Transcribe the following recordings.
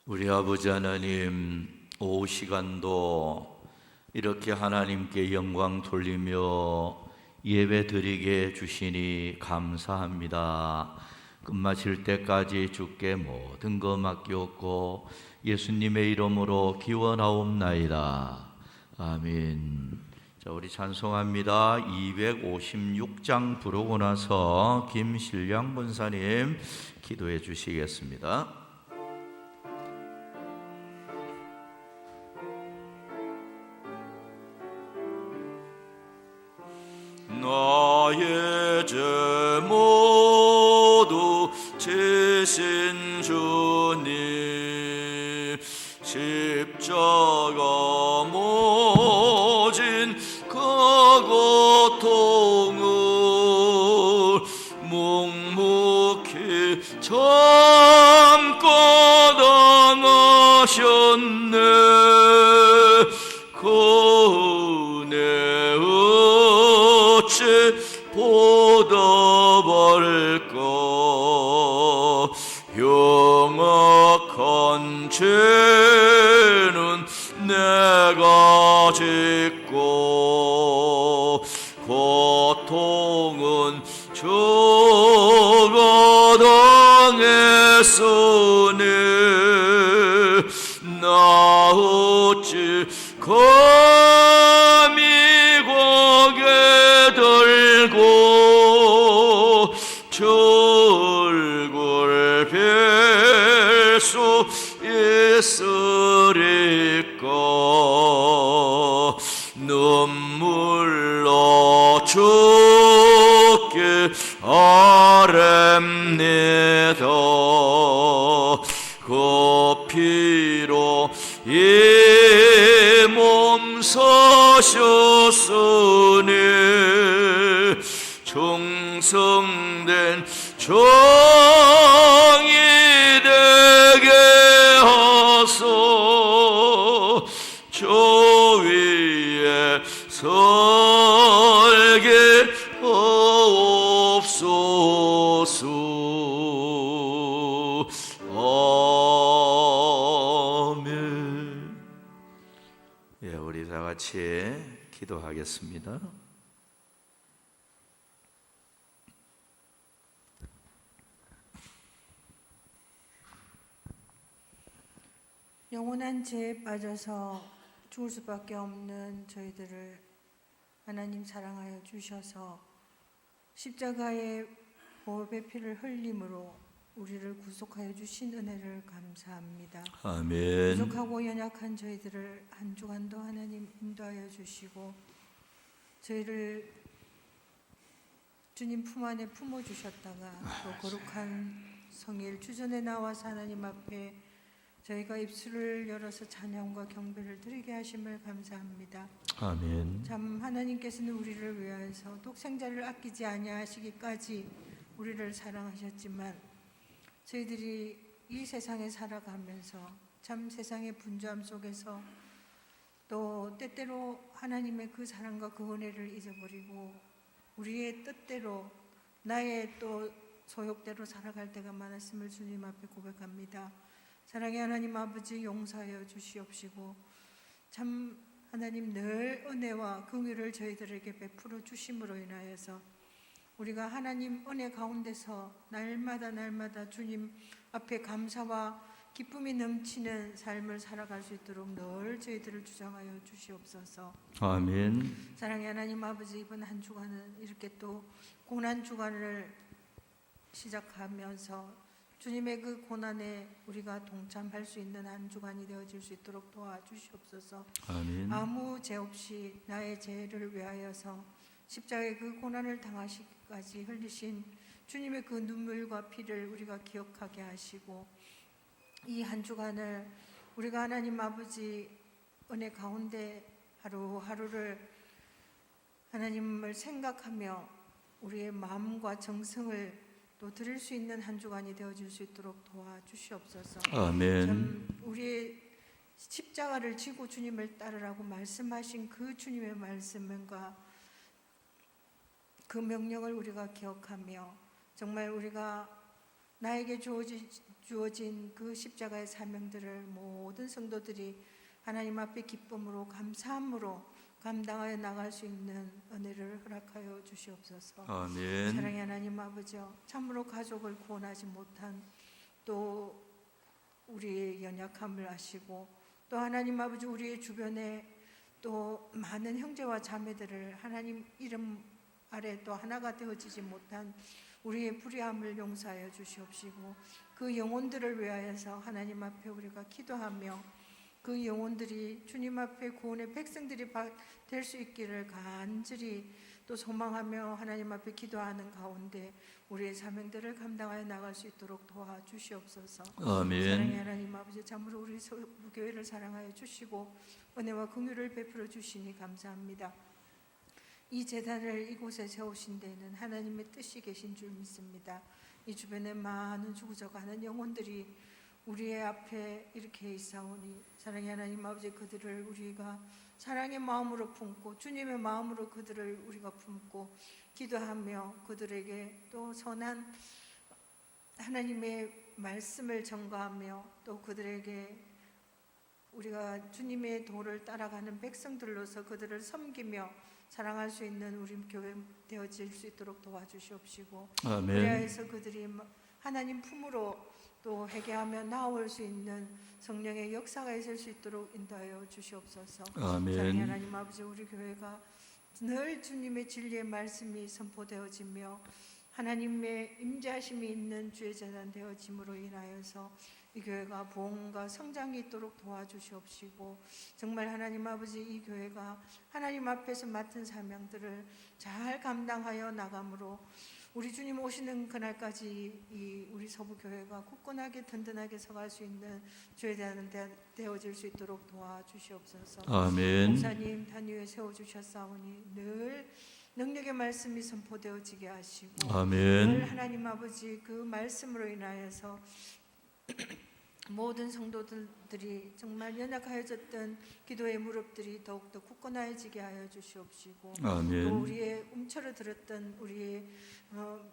우리 아버지 하나님, 오후 시간도 이렇게 하나님께 영광 돌리며 예배 드리게 주시니 감사합니다. 끝마칠 때까지 주께 모든 것 맡기옵고 예수님의 이름으로 기원하옵나이다. 아멘. 자, 우리 찬송합니다. 256장 부르고 나서 김신량 권사님 기도해 주시겠습니다. 나의 죄 모두 지신 주님, 십자가 모진 그 고통을 묵묵히 참고 당하셨네. 보답할까. 흉악한 죄는 내가 짓고 고통은 주가 당했으니 나 어찌 감히 고개 들고 얼굴 뵐 수 있으리까. 눈물로 주께 아뢰옵니다. 그 피로 이 몸 사셨으니 충성된 종이 되게 하소. 저 위에 설게 하옵소서. 아멘. 예, 우리 다 같이 기도하겠습니다. 영원한 죄에 빠져서 죽을 수밖에 없는 저희들을 하나님 사랑하여 주셔서 십자가의 보혈의 피를 흘림으로 우리를 구속하여 주신 은혜를 감사합니다. 아멘. 부족하고 연약한 저희들을 한 주간도 하나님 인도하여 주시고 저희를 주님 품 안에 품어주셨다가 또 거룩한 성일 주전에 나와서 하나님 앞에 저희가 입술을 열어서 찬양과 경배를 드리게 하심을 감사합니다. 아멘. 참 하나님께서는 우리를 위하여서 독생자를 아끼지 아니하시기까지 우리를 사랑하셨지만 저희들이 이 세상에 살아가면서 참 세상의 분주함 속에서 또 때때로 하나님의 그 사랑과 그 은혜를 잊어버리고 우리의 뜻대로 나의 또 소욕대로 살아갈 때가 많았음을 주님 앞에 고백합니다. 사랑의 하나님 아버지, 용서하여 주시옵시고 참 하나님 늘 은혜와 긍휼을 저희들에게 베풀어 주심으로 인하여서 우리가 하나님 은혜 가운데서 날마다 주님 앞에 감사와 기쁨이 넘치는 삶을 살아갈 수 있도록 늘 저희들을 주장하여 주시옵소서. 아멘. 사랑의 하나님 아버지, 이번 한 주간은 이렇게 또 고난 주간을 시작하면서 주님의 그 고난에 우리가 동참할 수 있는 한 주간이 되어질 수 있도록 도와주시옵소서. 아멘. 아무 죄 없이 나의 죄를 위하여서 십자가의 그 고난을 당하시기까지 흘리신 주님의 그 눈물과 피를 우리가 기억하게 하시고 이 한 주간을 우리가 하나님 아버지 은혜 가운데 하루하루를 하나님을 생각하며 우리의 마음과 정성을 또 드릴 수 있는 한 주간이 되어질 수 있도록 도와주시옵소서. 아멘. 참 우리의 십자가를 지고 주님을 따르라고 말씀하신 그 주님의 말씀과 그 명령을 우리가 기억하며 정말 우리가 나에게 주어진 그 십자가의 사명들을 모든 성도들이 하나님 앞에 기쁨으로 감사함으로 감당하여 나갈 수 있는 은혜를 허락하여 주시옵소서. 아멘. 사랑의 하나님 아버지여, 참으로 가족을 구원하지 못한 또 우리의 연약함을 아시고, 또 하나님 아버지 우리의 주변에 또 많은 형제와 자매들을 하나님 이름 아래 또 하나가 되어지지 못한 우리의 불의함을 용서하여 주시옵시고, 그 영혼들을 위하여서 하나님 앞에 우리가 기도하며 그 영혼들이 주님 앞에 구원의 백성들이 될 수 있기를 간절히 또 소망하며 하나님 앞에 기도하는 가운데 우리의 사명들을 감당하여 나갈 수 있도록 도와주시옵소서. 아멘. 사랑의 하나님 아버지, 참으로 우리 교회를 사랑하여 주시고 은혜와 긍휼을 베풀어 주시니 감사합니다. 이 제단을 이곳에 세우신 데는 하나님의 뜻이 계신 줄 믿습니다. 이 주변에 많은 죽어져가는 영혼들이 우리의 앞에 이렇게 있사오니 사랑의 하나님 아버지, 그들을 우리가 사랑의 마음으로 품고 주님의 마음으로 그들을 우리가 품고 기도하며 그들에게 또 선한 하나님의 말씀을 전가하며 또 그들에게 우리가 주님의 도를 따라가는 백성들로서 그들을 섬기며 사랑할 수 있는 우리 교회 되어질 수 있도록 도와주시옵시고, 아멘. 그리하여서 그들이 하나님 품으로 또 회개하며 나올 수 있는 성령의 역사가 있을 수 있도록 인도하여 주시옵소서. 아멘. 사랑의 하나님 아버지, 우리 교회가 늘 주님의 진리의 말씀이 선포되어지며 하나님의 임재하심이 있는 주의 재단 되어짐으로 인하여서 이 교회가 부흥과 성장이 있도록 도와주시옵시고, 정말 하나님 아버지, 이 교회가 하나님 앞에서 맡은 사명들을 잘 감당하여 나감으로 우리 주님 오시는 그날까지 이 우리 서부교회가 굳건하게 든든하게 서갈 수 있는 주에 대한 되어질 수 있도록 도와주시옵소서. 아멘. 목사님 단 위에 세워주셨사오니 늘 능력의 말씀이 선포되어지게 하시고, 아멘. 늘 하나님 아버지 그 말씀으로 인하여서 모든 성도들이 정말 연약하여졌던 기도의 무릎들이 더욱더 굳건해지게 하여 주시옵시고, 아멘. 또 우리의 움츠러들었던 우리의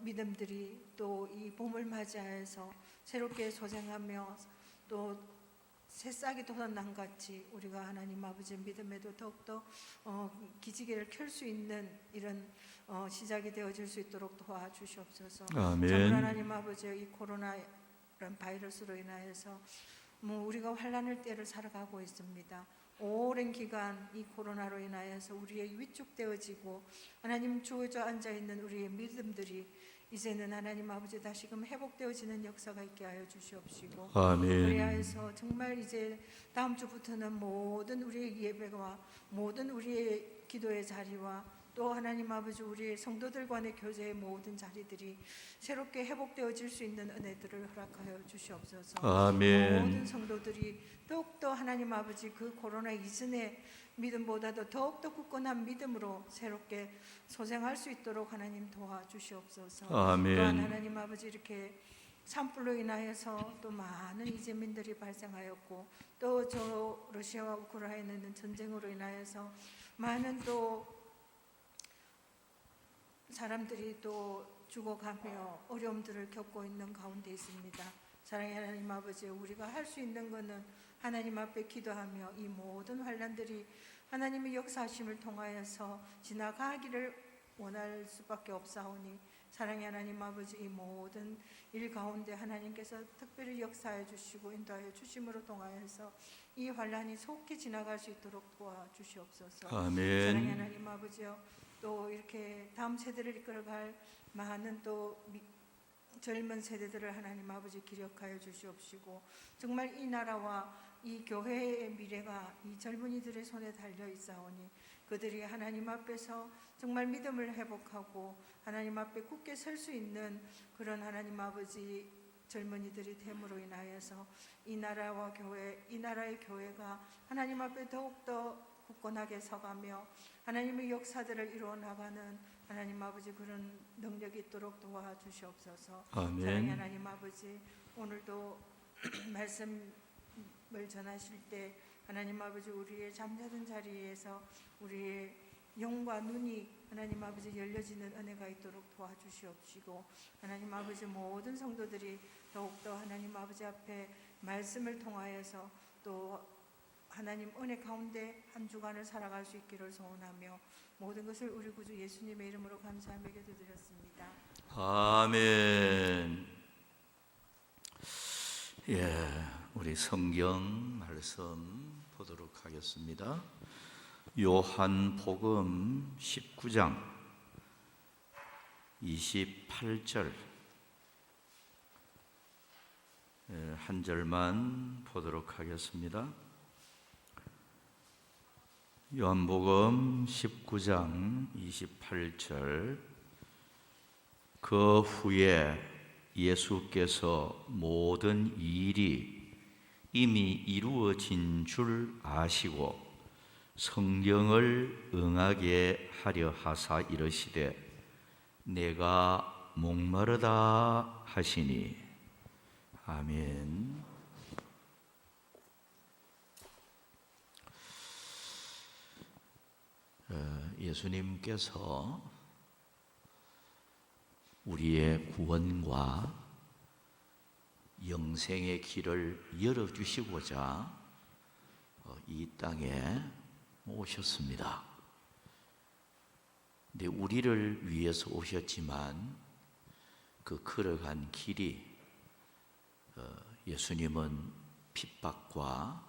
믿음들이 또 이 봄을 맞이하여서 새롭게 소생하며 또 새싹이 돋아난 같이 우리가 하나님 아버지의 믿음에도 더욱더 기지개를 켤 수 있는 이런 시작이 되어질 수 있도록 도와주시옵소서. 아멘. 정말 하나님 아버지, 이 코로나 바이러스로 인하여서 우리가 환난의 때를 살아가고 있습니다. 오랜 기간 이 코로나로 인하여서 우리의 위축되어지고 하나님 주어져 앉아있는 우리의 믿음들이 이제는 하나님 아버지 다시금 회복되어지는 역사가 있게 하여 주시옵시고, 아멘. 그리하여서 정말 이제 다음 주부터는 모든 우리의 예배와 모든 우리의 기도의 자리와 또 하나님 아버지 우리의 성도들 간의 교제의 모든 자리들이 새롭게 회복되어질 수 있는 은혜들을 허락하여 주시옵소서. 아멘. 모든 성도들이 더욱더 하나님 아버지 그 코로나 이전의 믿음보다도 더욱더 굳건한 믿음으로 새롭게 소생할 수 있도록 하나님 도와주시옵소서. 아멘. 또한 하나님 아버지, 이렇게 산불로 인하여서 또 많은 이재민들이 발생하였고, 또 저 러시아와 우크라이나는 전쟁으로 인하여서 많은 또 사람들이 또 죽어가며 어려움들을 겪고 있는 가운데 있습니다. 사랑의 하나님 아버지, 우리가 할 수 있는 것은 하나님 앞에 기도하며 이 모든 환난들이 하나님의 역사하심을 통하여서 지나가기를 원할 수밖에 없사오니, 사랑의 하나님 아버지, 이 모든 일 가운데 하나님께서 특별히 역사해 주시고 인도하여 주심으로 통하여서 이 환난이 속히 지나갈 수 있도록 도와주시옵소서. 아멘. 사랑의 하나님 아버지요, 또 이렇게 다음 세대를 이끌어갈 많은 또 젊은 세대들을 하나님 아버지 기력하여 주시옵시고, 정말 이 나라와 이 교회의 미래가 이 젊은이들의 손에 달려 있사오니 그들이 하나님 앞에서 정말 믿음을 회복하고 하나님 앞에 굳게 설 수 있는 그런 하나님 아버지 젊은이들이 됨으로 인하여서 이 나라와 교회, 이 나라의 교회가 하나님 앞에 더욱더 굳건하게 서가며 하나님의 역사들을 이루어 나가는 하나님 아버지 그런 능력이 있도록 도와주시옵소서. 아멘. 사랑의 하나님 아버지, 오늘도 말씀을 전하실 때 하나님 아버지 우리의 잠자던 자리에서 우리의 영과 눈이 하나님 아버지 열려지는 은혜가 있도록 도와주시옵시고, 하나님 아버지 모든 성도들이 더욱더 하나님 아버지 앞에 말씀을 통하여서 또 하나님 은혜 가운데 한 주간을 살아갈 수 있기를 소원하며, 모든 것을 우리 구주 예수님의 이름으로 감사하며 기도드렸습니다. 아멘. 예, 우리 성경 말씀 보도록 하겠습니다. 요한복음 19장 28절 한 절만 보도록 하겠습니다. 요한복음 19장 28절. 그 후에 예수께서 모든 일이 이미 이루어진 줄 아시고 성령을 응하게 하려 하사 이르시되 내가 목마르다 하시니. 아멘. 예수님께서 우리의 구원과 영생의 길을 열어주시고자 이 땅에 오셨습니다. 근데 우리를 위해서 오셨지만 그 걸어간 길이 예수님은 핍박과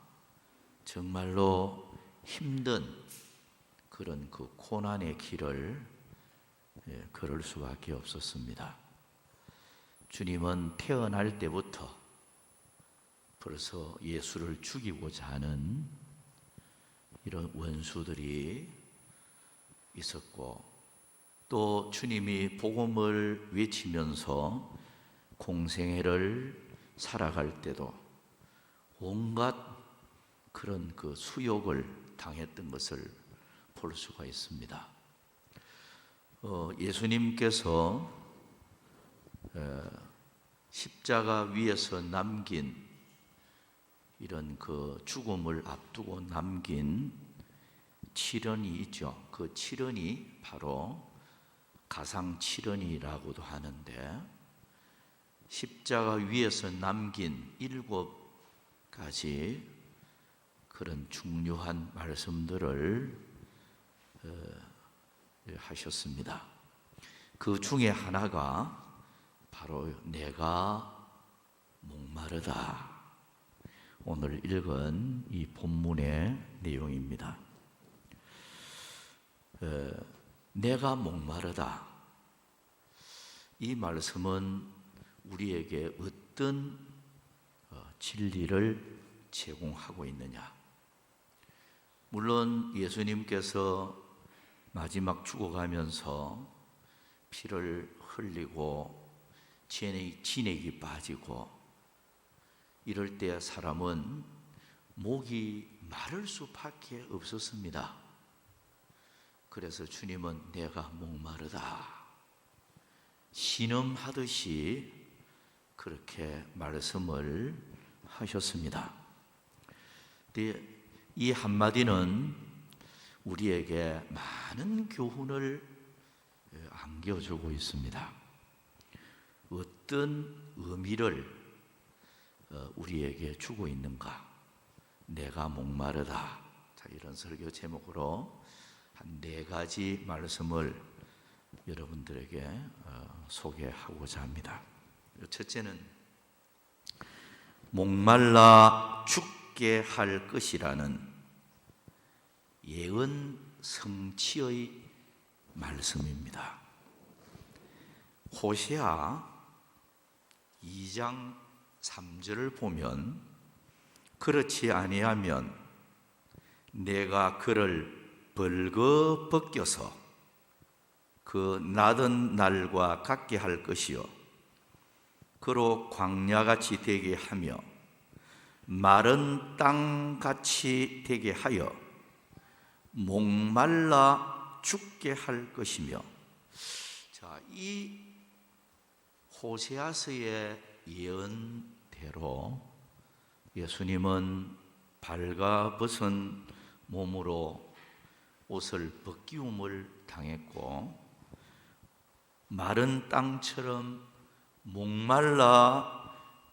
정말로 힘든 그런 그 고난의 길을 걸을 수밖에 없었습니다. 주님은 태어날 때부터 벌써 예수를 죽이고자 하는 이런 원수들이 있었고, 또 주님이 복음을 외치면서 공생애를 살아갈 때도 온갖 그런 그 수욕을 당했던 것을 볼 수가 있습니다. 예수님께서 십자가 위에서 남긴 이런 그 죽음을 앞두고 남긴 칠언이 있죠. 그 칠언이 바로 가상칠언이라고도 하는데, 십자가 위에서 남긴 7가지 그런 중요한 말씀들을 하셨습니다. 그 중에 하나가 바로 내가 목마르다. 오늘 읽은 이 본문의 내용입니다. 내가 목마르다. 이 말씀은 우리에게 어떤 진리를 제공하고 있느냐? 물론 예수님께서 마지막 죽어가면서 피를 흘리고 진액이 빠지고 이럴 때 사람은 목이 마를 수밖에 없었습니다. 그래서 주님은 내가 목마르다 신음하듯이 그렇게 말씀을 하셨습니다. 이 한마디는 우리에게 많은 교훈을 안겨주고 있습니다. 어떤 의미를 우리에게 주고 있는가? 내가 목마르다. 자, 이런 설교 제목으로 한 4가지 말씀을 여러분들에게 소개하고자 합니다. 첫째는 목말라 죽게 할 것이라는 예언 성취의 말씀입니다. 호세아 2장 3절을 보면 그렇지 아니하면 내가 그를 벌거 벗겨서 그 나던 날과 같게 할 것이요 그로 광야같이 되게 하며 마른 땅같이 되게 하여 목말라 죽게 할 것이며. 자, 이 호세아서의 예언대로 예수님은 발가벗은 몸으로 옷을 벗기움을 당했고 마른 땅처럼 목말라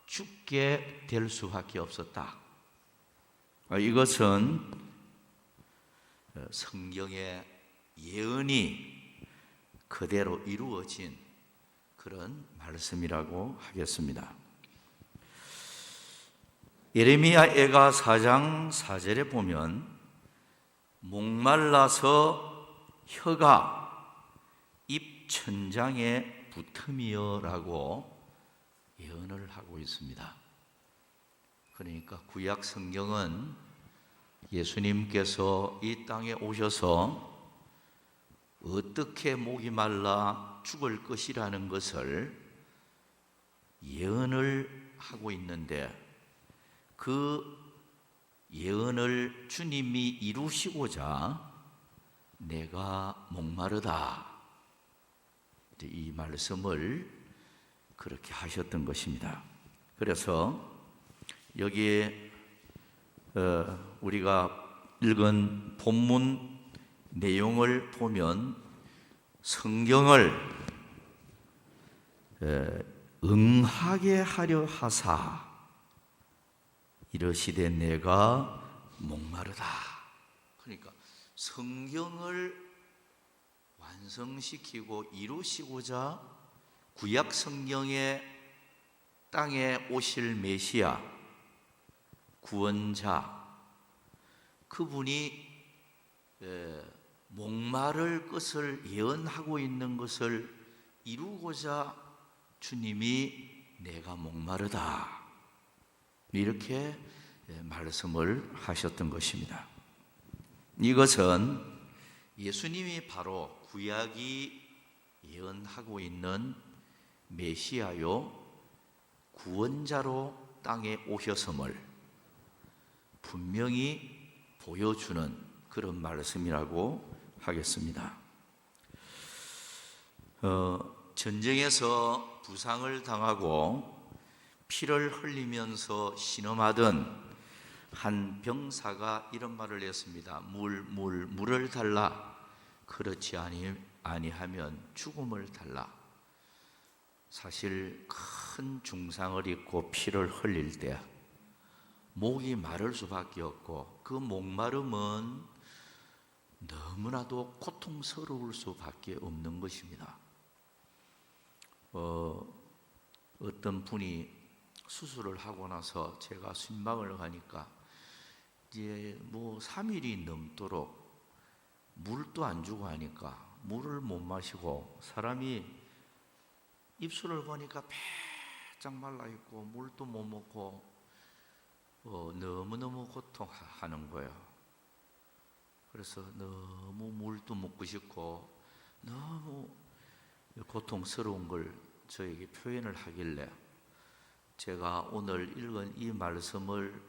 죽게 될 수밖에 없었다. 이것은 성경의 예언이 그대로 이루어진 그런 말씀이라고 하겠습니다. 예레미야애가 4장 4절에 보면 목말라서 혀가 입 천장에 붙음이여라고 예언을 하고 있습니다. 그러니까 구약 성경은 예수님께서 이 땅에 오셔서 어떻게 목이 말라 죽을 것이라는 것을 예언을 하고 있는데 그 예언을 주님이 이루시고자 내가 목마르다 이 말씀을 그렇게 하셨던 것입니다. 그래서 여기에 우리가 읽은 본문 내용을 보면 성경을 응하게 하려 하사 이르시되 내가 목마르다. 그러니까 성경을 완성시키고 이루시고자 구약 성경의 땅에 오실 메시아 구원자 그분이 목마를 것을 예언하고 있는 것을 이루고자 주님이 내가 목마르다 이렇게 말씀을 하셨던 것입니다. 이것은 예수님이 바로 구약이 예언하고 있는 메시아요 구원자로 땅에 오셨음을 분명히 보여주는 그런 말씀이라고 하겠습니다. 전쟁에서 부상을 당하고 피를 흘리면서 신음하던 한 병사가 이런 말을 했습니다. 물을 달라. 그렇지 아니하면 죽음을 달라. 사실 큰 중상을 입고 피를 흘릴 때 목이 마를 수밖에 없고 그 목마름은 너무나도 고통스러울 수밖에 없는 것입니다. 어떤 분이 수술을 하고 나서 제가 순방을 가니까 이제 3일이 넘도록 물도 안 주고 하니까 물을 못 마시고 사람이 입술을 보니까 바짝 말라 있고 물도 못 먹고 너무너무 고통하는 거예요. 그래서 너무 물도 먹고 싶고 너무 고통스러운 걸 저에게 표현을 하길래 제가 오늘 읽은 이 말씀을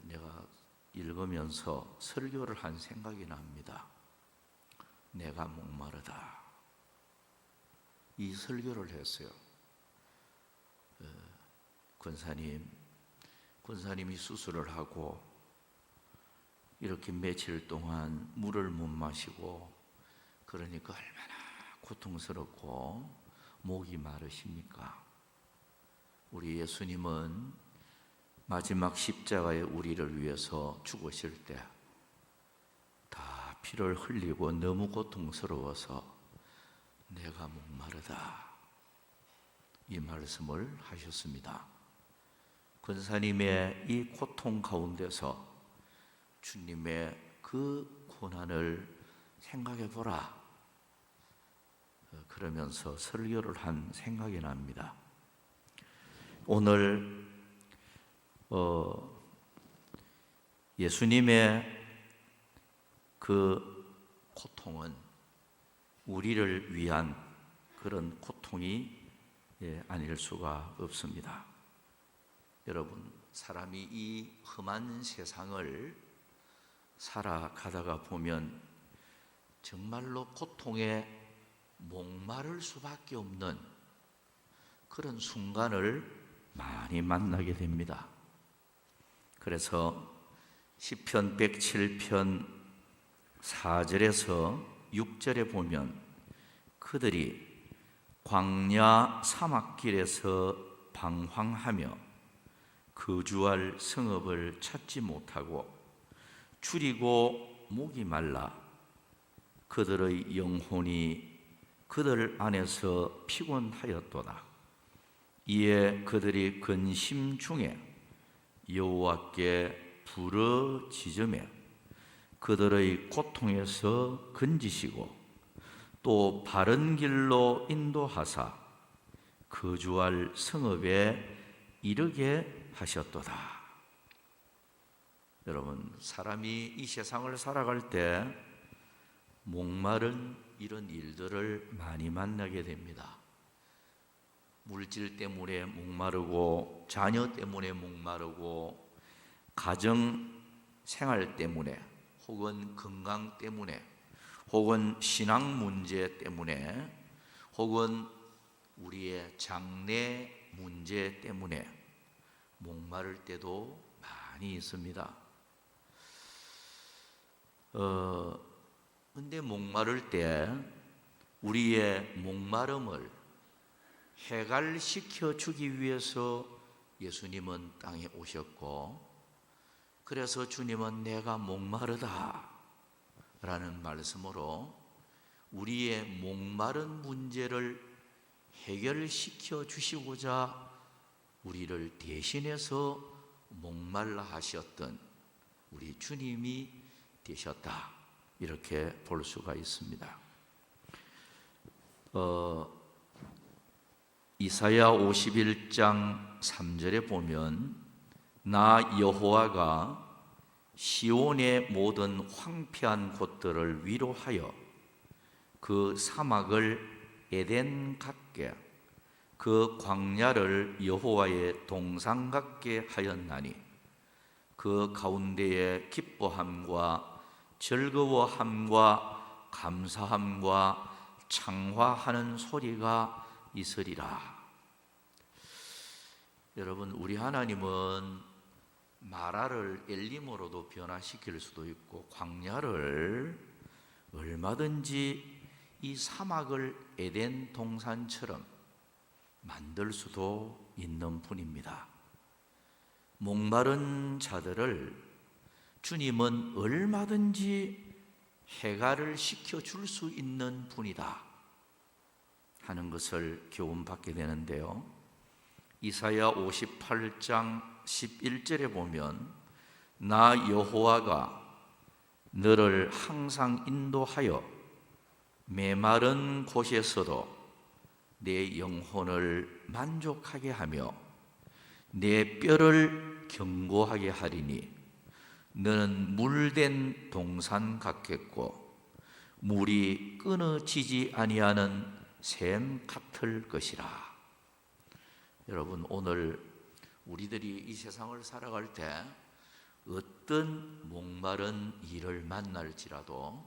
내가 읽으면서 설교를 한 생각이 납니다. 내가 목마르다. 이 설교를 했어요. 권사님이 수술을 하고 이렇게 며칠 동안 물을 못 마시고 그러니까 얼마나 고통스럽고 목이 마르십니까? 우리 예수님은 마지막 십자가에 우리를 위해서 죽으실 때 다 피를 흘리고 너무 고통스러워서 내가 목마르다 이 말씀을 하셨습니다. 권사님의 이 고통 가운데서 주님의 그 고난을 생각해 보라 그러면서 설교를 한 생각이 납니다. 오늘 예수님의 그 고통은 우리를 위한 그런 고통이 아닐 수가 없습니다. 여러분, 사람이 이 험한 세상을 살아가다가 보면 정말로 고통에 목마를 수밖에 없는 그런 순간을 많이 만나게 됩니다. 그래서 시편 107편 4절에서 6절에 보면 그들이 광야 사막길에서 방황하며 거주할 성읍을 찾지 못하고 추리고 목이 말라 그들의 영혼이 그들 안에서 피곤하였도다. 이에 그들이 근심 중에 여호와께 부르짖으며 그들의 고통에서 건지시고 또 바른 길로 인도하사 거주할 성읍에 이르게 하셨도다. 여러분, 사람이 이 세상을 살아갈 때 목마른 이런 일들을 많이 만나게 됩니다. 물질 때문에 목마르고 자녀 때문에 목마르고 가정 생활 때문에 혹은 건강 때문에 혹은 신앙 문제 때문에 혹은 우리의 장래 문제 때문에 목마를 때도 많이 있습니다. 근데 목마를 때 우리의 목마름을 해갈시켜 주기 위해서 예수님은 땅에 오셨고, 그래서 주님은 내가 목마르다 라는 말씀으로 우리의 목마른 문제를 해결시켜 주시고자 우리를 대신해서 목말라 하셨던 우리 주님이 되셨다, 이렇게 볼 수가 있습니다. 이사야 51장 3절에 보면 나 여호와가 시온의 모든 황폐한 곳들을 위로하여 그 사막을 에덴 같게 그 광야를 여호와의 동산 같게 하였나니 그 가운데에 기뻐함과 즐거워함과 감사함과 창화하는 소리가 있으리라. 여러분, 우리 하나님은 마라를 엘림으로도 변화시킬 수도 있고 광야를 얼마든지 이 사막을 에덴 동산처럼 만들 수도 있는 분입니다. 목마른 자들을 주님은 얼마든지 해갈을 시켜줄 수 있는 분이다 하는 것을 교훈받게 되는데요. 이사야 58장 11절에 보면 나 여호와가 너를 항상 인도하여 메마른 곳에서도 내 영혼을 만족하게 하며 내 뼈를 견고하게 하리니 너는 물된 동산 같겠고 물이 끊어지지 아니하는 샘 같을 것이라. 여러분, 오늘 우리들이 이 세상을 살아갈 때 어떤 목마른 일을 만날지라도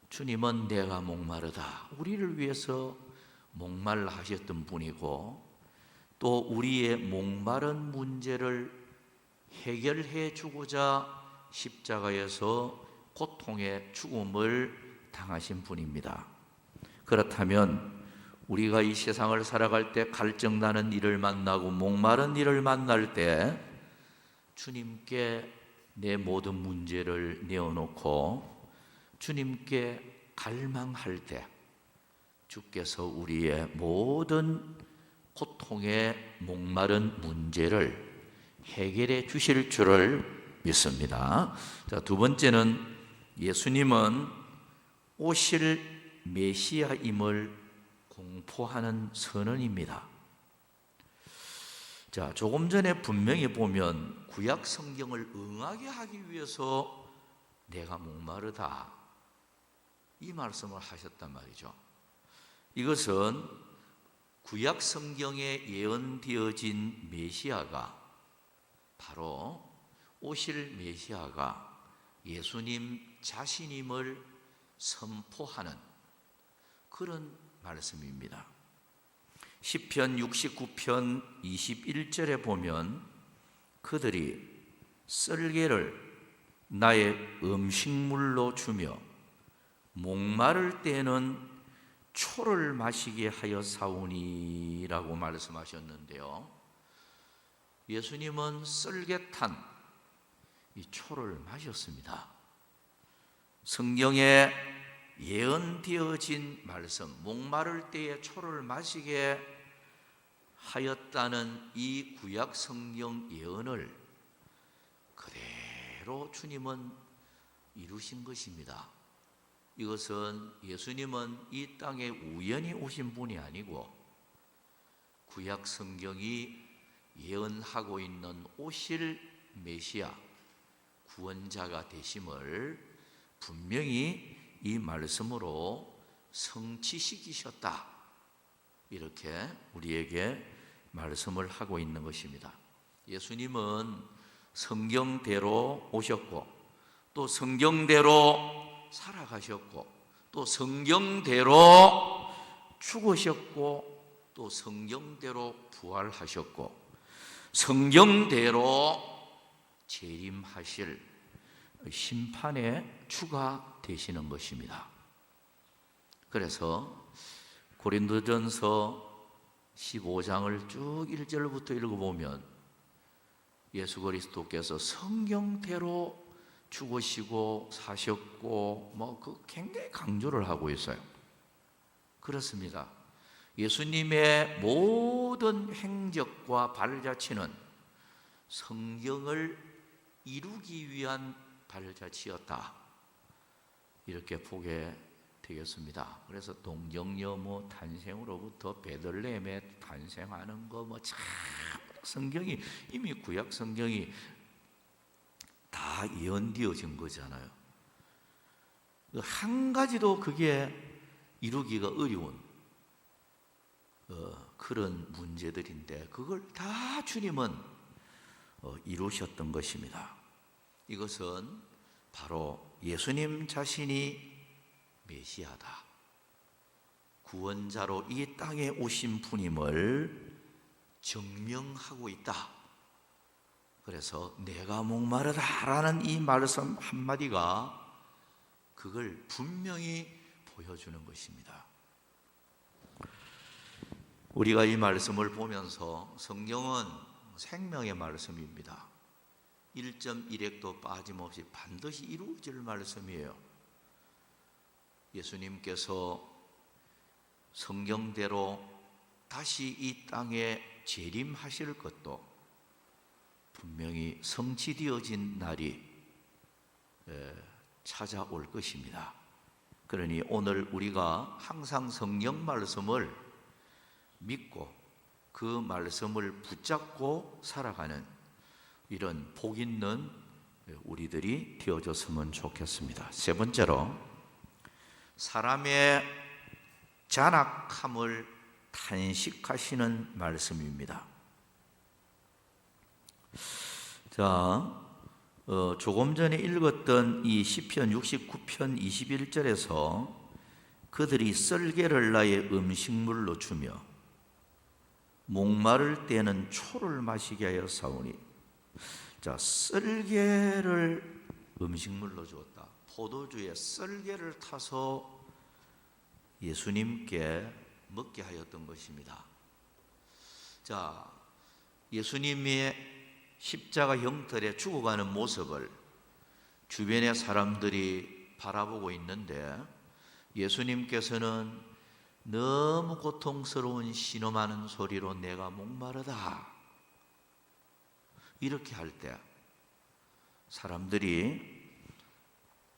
주님은 내가 목마르다, 우리를 위해서 목말라 하셨던 분이고, 또 우리의 목마른 문제를 해결해 주고자 십자가에서 고통의 죽음을 당하신 분입니다. 그렇다면 우리가 이 세상을 살아갈 때 갈증나는 일을 만나고 목마른 일을 만날 때 주님께 내 모든 문제를 내어놓고 주님께 갈망할 때 주께서 우리의 모든 고통의 목마른 문제를 해결해 주실 줄을 믿습니다. 자, 두 번째는 예수님은 오실 메시아임을 공포하는 선언입니다. 자, 조금 전에 분명히 보면 구약 성경을 응하게 하기 위해서 내가 목마르다, 이 말씀을 하셨단 말이죠. 이것은 구약 성경에 예언되어진 메시아가 바로 오실 메시아가 예수님 자신임을 선포하는 그런 말씀입니다. 시편 69편 21절에 보면 그들이 썰개를 나의 음식물로 주며 목마를 때에는 초를 마시게 하여 사오니라고 말씀하셨는데요. 예수님은 썰개탄 이 초를 마셨습니다. 성경에 예언되어진 말씀, 목마를 때에 초를 마시게 하였다는 이 구약 성경 예언을 그대로 주님은 이루신 것입니다. 이것은 예수님은 이 땅에 우연히 오신 분이 아니고 구약 성경이 예언하고 있는 오실 메시아 구원자가 되심을 분명히 이 말씀으로 성취시키셨다, 이렇게 우리에게 말씀을 하고 있는 것입니다. 예수님은 성경대로 오셨고 또 성경대로 살아가셨고 또 성경대로 죽으셨고 또 성경대로 부활하셨고 성경대로 재림하실 심판의 주가 되시는 것입니다. 그래서 고린도전서 15장을 쭉 1절부터 읽어보면 예수 그리스도께서 성경대로 죽으시고 사셨고 그 굉장히 강조를 하고 있어요. 그렇습니다. 예수님의 모든 행적과 발자취는 성경을 이루기 위한 발자취였다, 이렇게 보게 되겠습니다. 그래서 동정녀 탄생으로부터 베들레헴에 탄생하는 거 참 성경이 이미 구약 성경이 다 예언되어진 거잖아요. 한 가지도 그게 이루기가 어려운 그런 문제들인데 그걸 다 주님은 이루셨던 것입니다. 이것은 바로 예수님 자신이 메시아다, 구원자로 이 땅에 오신 분임을 증명하고 있다. 그래서 내가 목마르다라는 이 말씀 한마디가 그걸 분명히 보여주는 것입니다. 우리가 이 말씀을 보면서 성경은 생명의 말씀입니다. 1.1핵도 빠짐없이 반드시 이루어질 말씀이에요. 예수님께서 성경대로 다시 이 땅에 재림하실 것도 분명히 성취되어진 날이 찾아올 것입니다. 그러니 오늘 우리가 항상 성경 말씀을 믿고 그 말씀을 붙잡고 살아가는 이런 복 있는 우리들이 되어졌으면 좋겠습니다. 세 번째로, 사람의 잔악함을 탄식하시는 말씀입니다. 자, 조금 전에 읽었던 이 시편 69편 21절에서 그들이 썰개를 나의 음식물로 주며 목마를 때는 초를 마시게 하여 사오니. 자, 썰개를 음식물로 주었다. 포도주에 썰개를 타서 예수님께 먹게 하였던 것입니다. 자, 예수님의 십자가 형틀에 죽어가는 모습을 주변의 사람들이 바라보고 있는데 예수님께서는 너무 고통스러운 신음하는 소리로 내가 목마르다 이렇게 할 때 사람들이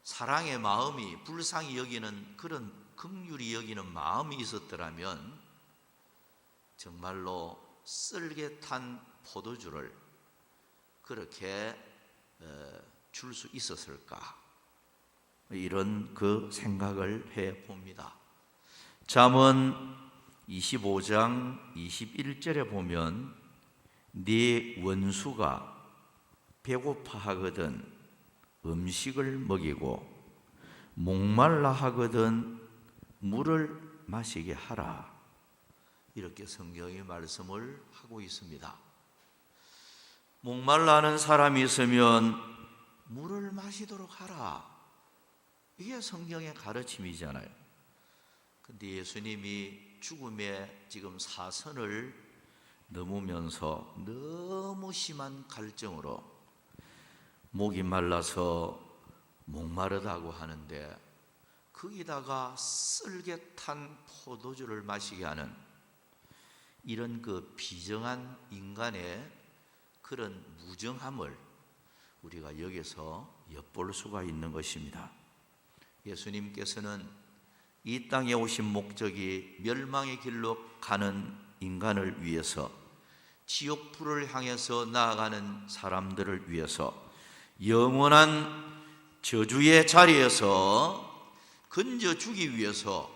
사랑의 마음이 불쌍히 여기는 그런 긍휼히 여기는 마음이 있었더라면 정말로 썰개 탄 포도주를 그렇게 줄 수 있었을까, 이런 그 생각을 해 봅니다. 잠언 25장 21절에 보면 네 원수가 배고파하거든 음식을 먹이고 목말라 하거든 물을 마시게 하라, 이렇게 성경이 말씀을 하고 있습니다. 목말라 하는 사람이 있으면 물을 마시도록 하라. 이게 성경의 가르침이잖아요. 근데 예수님이 죽음의 지금 사선을 넘으면서 너무 심한 갈증으로 목이 말라서 목마르다고 하는데 거기다가 쓸개 탄 포도주를 마시게 하는 이런 그 비정한 인간의 그런 무정함을 우리가 여기서 엿볼 수가 있는 것입니다. 예수님께서는 이 땅에 오신 목적이 멸망의 길로 가는 인간을 위해서, 지옥불을 향해서 나아가는 사람들을 위해서, 영원한 저주의 자리에서 건져주기 위해서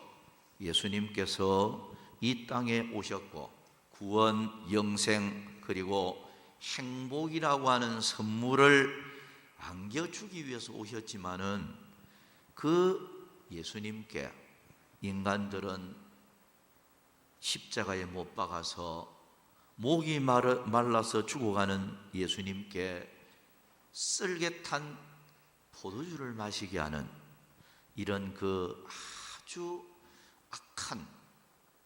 예수님께서 이 땅에 오셨고, 구원, 영생, 그리고 행복이라고 하는 선물을 안겨주기 위해서 오셨지만은 그 예수님께 인간들은 십자가에 못 박아서 목이 말라서 죽어가는 예수님께 쓸개 탄 포도주를 마시게 하는 이런 그 아주 악한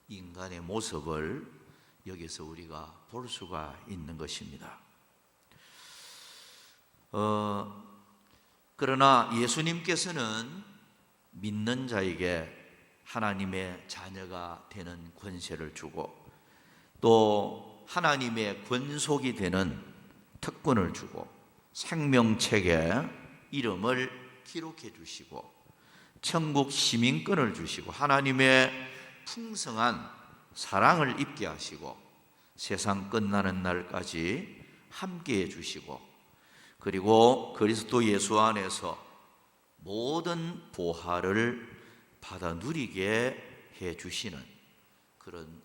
인간의 모습을 여기서 우리가 볼 수가 있는 것입니다. 그러나 예수님께서는 믿는 자에게 하나님의 자녀가 되는 권세를 주고, 또 하나님의 권속이 되는 특권을 주고, 생명책에 이름을 기록해 주시고, 천국 시민권을 주시고, 하나님의 풍성한 사랑을 입게 하시고, 세상 끝나는 날까지 함께해 주시고, 그리고 그리스도 예수 안에서 모든 보화를 받아 누리게 해 주시는 그런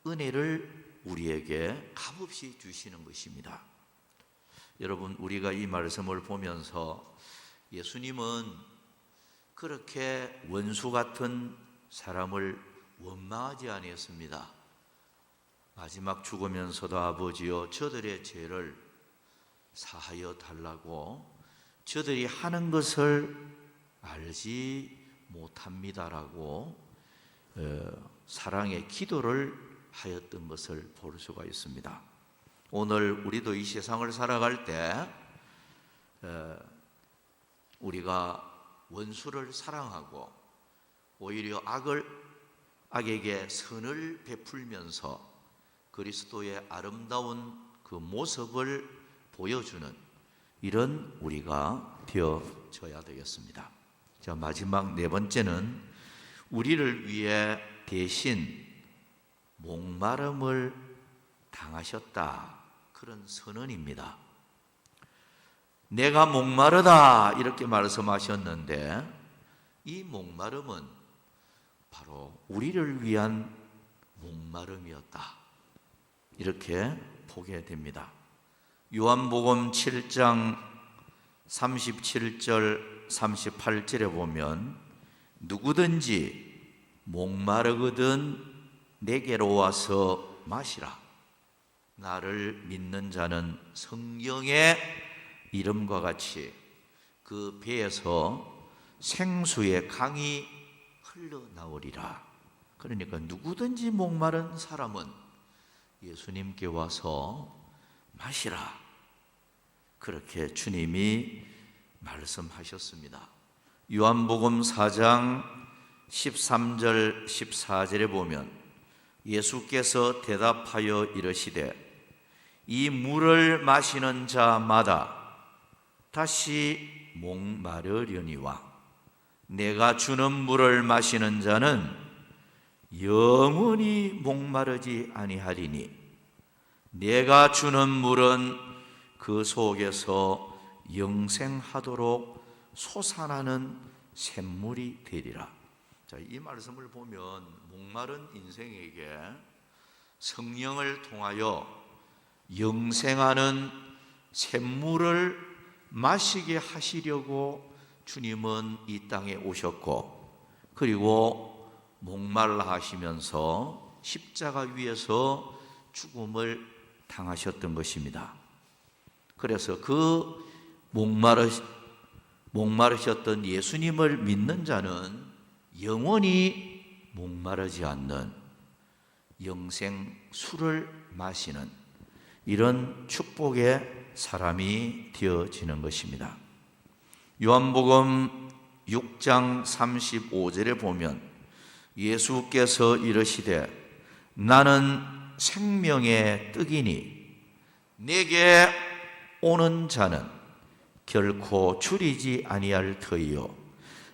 은혜를 우리에게 값없이 주시는 것입니다. 여러분, 우리가 이 말씀을 보면서 예수님은 그렇게 원수 같은 사람을 원망하지 아니했습니다. 마지막 죽으면서도 아버지여 저들의 죄를 사하여 달라고, 저들이 하는 것을 알지 못합니다라고 사랑의 기도를 하였던 것을 볼 수가 있습니다. 오늘 우리도 이 세상을 살아갈 때 우리가 원수를 사랑하고 오히려 악에게 선을 베풀면서 그리스도의 아름다운 그 모습을 보여주는 이런 우리가 되어져야 되겠습니다. 자, 마지막 네 번째는 우리를 위해 대신 목마름을 당하셨다, 그런 선언입니다. 내가 목마르다 이렇게 말씀하셨는데, 이 목마름은 바로 우리를 위한 목마름이었다, 이렇게 보게 됩니다. 요한복음 7장 37절 38절에 보면 누구든지 목마르거든 내게로 와서 마시라. 나를 믿는 자는 성경의 이름과 같이 그 배에서 생수의 강이 흘러나오리라. 그러니까 누구든지 목마른 사람은 예수님께 와서 마시라, 그렇게 주님이 말씀하셨습니다. 요한복음 4장 13절 14절에 보면 예수께서 대답하여 이르시되 이 물을 마시는 자마다 다시 목마르려니와 내가 주는 물을 마시는 자는 영원히 목마르지 아니하리니 내가 주는 물은 그 속에서 영생하도록 솟아나는 샘물이 되리라. 자, 이 말씀을 보면 목마른 인생에게 성령을 통하여 영생하는 샘물을 마시게 하시려고 주님은 이 땅에 오셨고, 그리고 목말라 하시면서 십자가 위에서 죽음을 당하셨던 것입니다. 그래서 그 목마르셨던 예수님을 믿는 자는 영원히 목마르지 않는 영생 술을 마시는 이런 축복의 사람이 되어지는 것입니다. 요한복음 6장 35절에 보면 예수께서 이르시되 나는 생명의 떡이니 내게 오는 자는 결코 줄이지 아니할 터이요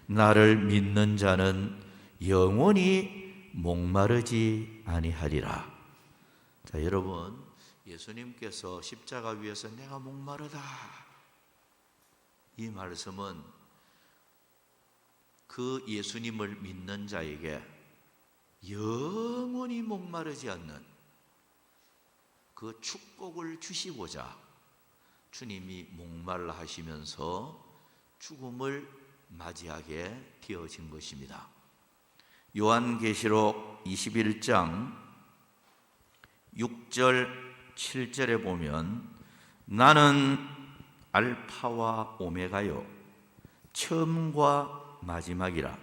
나를 믿는 자는 영원히 목마르지 아니하리라. 자, 여러분, 예수님께서 십자가 위에서 내가 목마르다 이 말씀은 그 예수님을 믿는 자에게 영원히 목마르지 않는 그 축복을 주시고자 주님이 목말라 하시면서 죽음을 맞이하게 되어진 것입니다. 요한계시록 21장 6절 7절에 보면 나는 알파와 오메가요 처음과 마지막이라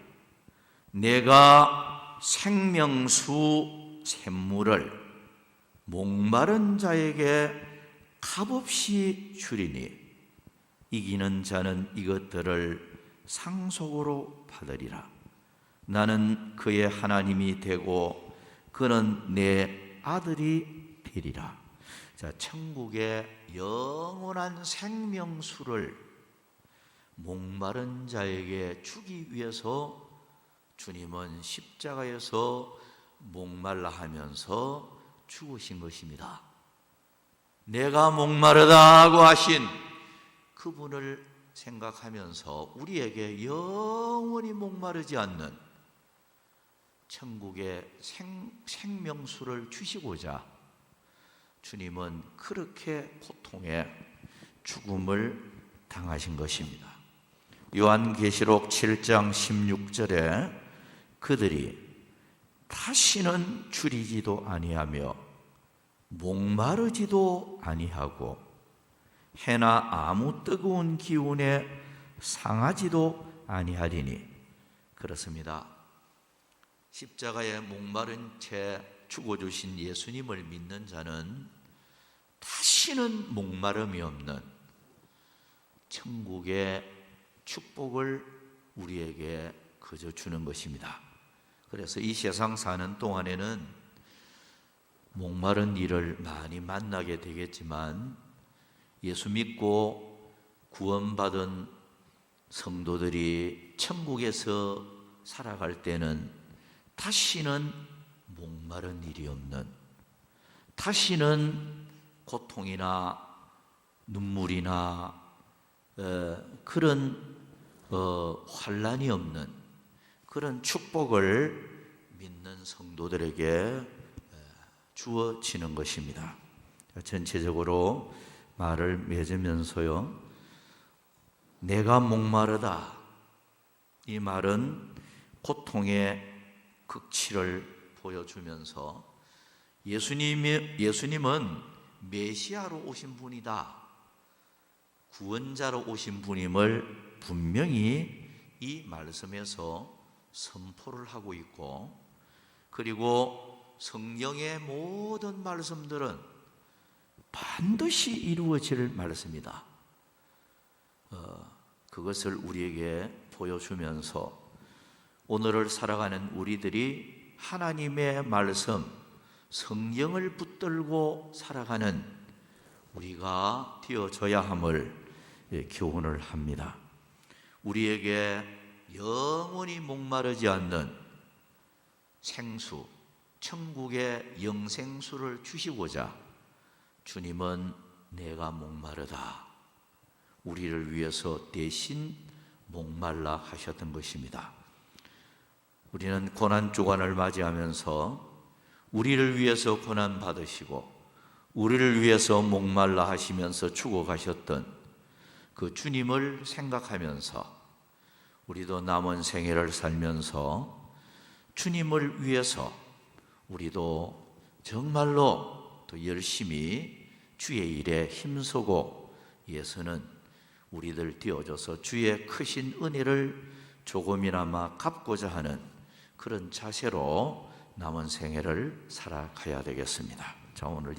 내가 생명수 샘물을 목마른 자에게 값없이 주리니 이기는 자는 이것들을 상속으로 받으리라. 나는 그의 하나님이 되고 그는 내 아들이 되리라. 자, 천국의 영원한 생명수를 목마른 자에게 주기 위해서 주님은 십자가에서 목말라 하면서 죽으신 것입니다. 내가 목마르다고 하신 그분을 생각하면서 우리에게 영원히 목마르지 않는 천국의 생명수를 주시고자 주님은 그렇게 고통의 죽음을 당하신 것입니다. 요한계시록 7장 16절에 그들이 다시는 줄이지도 아니하며 목마르지도 아니하고 해나 아무 뜨거운 기운에 상하지도 아니하리니 그렇습니다. 십자가에 목마른 채 죽어주신 예수님을 믿는 자는 다시는 목마름이 없는 천국의 축복을 우리에게 거저 주는 것입니다. 그래서 이 세상 사는 동안에는 목마른 일을 많이 만나게 되겠지만 예수 믿고 구원받은 성도들이 천국에서 살아갈 때는 다시는 목마른 일이 없는, 다시는 고통이나 눈물이나 그런 환난이 없는 그런 축복을 믿는 성도들에게 주어지는 것입니다. 전체적으로 말을 맺으면서요, 내가 목마르다 이 말은 고통의 극치를 보여주면서 예수님은 메시아로 오신 분이다, 구원자로 오신 분임을 분명히 이 말씀에서 선포를 하고 있고, 그리고 성경의 모든 말씀들은 반드시 이루어질 말씀이다. 그것을 우리에게 보여주면서 오늘을 살아가는 우리들이 하나님의 말씀, 성경을 붙들고 살아가는 우리가 되어져야 함을 교훈을 합니다. 우리에게 영원히 목마르지 않는 생수, 천국의 영생수를 주시고자 주님은 내가 목마르다, 우리를 위해서 대신 목말라 하셨던 것입니다. 우리는 고난주간을 맞이하면서 우리를 위해서 고난 받으시고 우리를 위해서 목말라 하시면서 죽어가셨던 그 주님을 생각하면서 우리도 남은 생애를 살면서 주님을 위해서 우리도 정말로 또 열심히 주의 일에 힘쓰고 위해서는 우리들 띄워줘서 주의 크신 은혜를 조금이나마 갚고자 하는 그런 자세로 남은 생애를 살아가야 되겠습니다. 자, 오늘